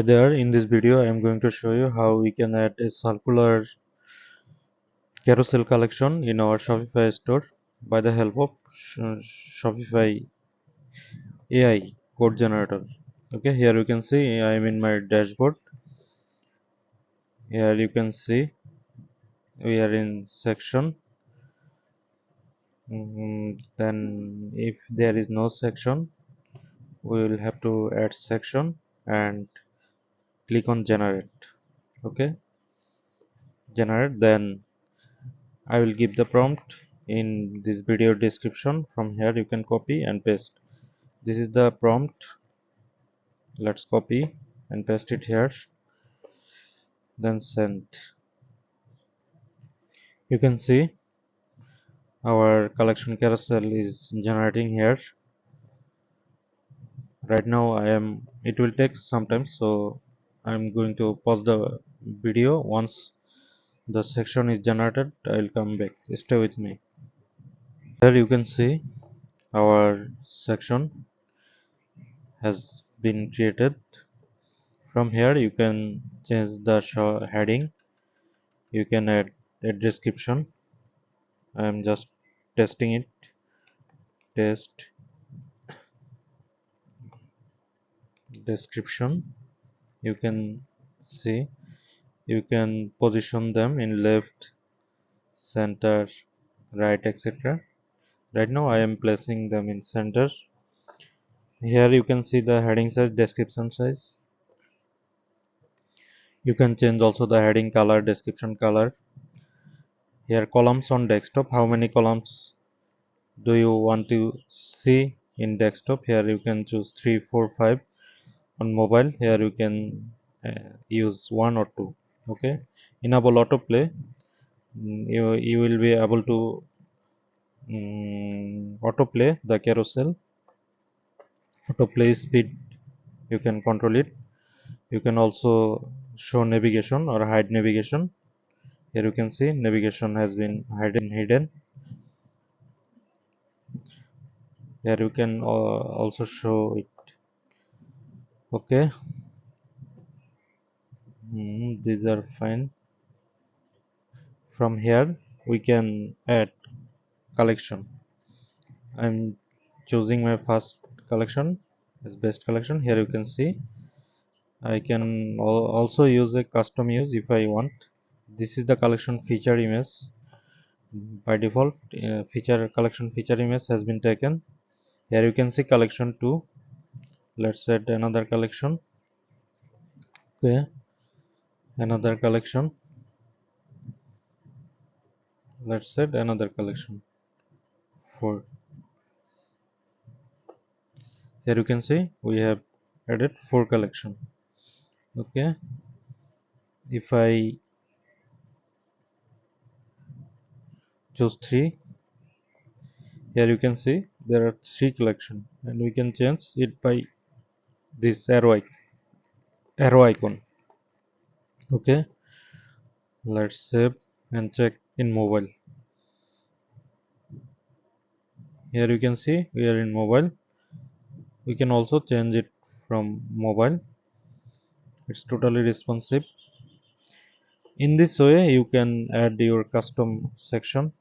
There in this video I am going to show you how we can add a circular carousel collection in our Shopify store by the help of Shopify AI code generator. Okay, here you can see I am in my dashboard. Here you can see we are in section. Then if there is no section, we will have to add section and click on generate. Okay, generate. Then I will give the prompt in this video description. From here you can copy and paste. This is the prompt. Let's copy and paste it here, then send. You can see our collection carousel is generating here. Right now it will take some time, so I'm going to pause the video. Once the section is generated, I'll come back. Stay with me. Here you can see our section has been created. From here you can change the heading. You can add a description. I am just testing it. Test description. You can see you can position them in left, center, right, etc. Right now I am placing them in center. Here you can see the heading size, description size. You can change also the heading color, description color. Here columns on desktop, how many columns do you want to see in desktop? Here you can choose 3, 4, 5. On mobile, here you can use 1 or 2. Okay, enable autoplay. You will be able to autoplay the carousel. Autoplay speed, you can control it. You can also show navigation or hide navigation. Here you can see navigation has been hidden. Here you can also show it. Okay, these are fine. From here we can add collection. I'm choosing my first collection as best collection. Here you can see I can also use a custom use if I want. This is the collection feature image. By default, collection feature image has been taken. Here you can see collection 2. Let's add another collection. Okay, another collection. Let's add another collection 4. Here you can see we have added 4 collection. Okay, if I choose 3, here you can see there are 3 collection, and we can change it by this arrow icon. Okay, let's save and check in mobile. Here you can see we are in mobile. We can also change it from mobile. It's totally responsive. In this way you can add your custom section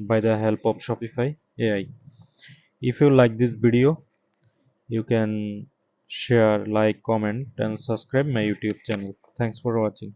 by the help of Shopify AI. If you like this video, you can share, like, comment and subscribe my YouTube channel. Thanks for watching.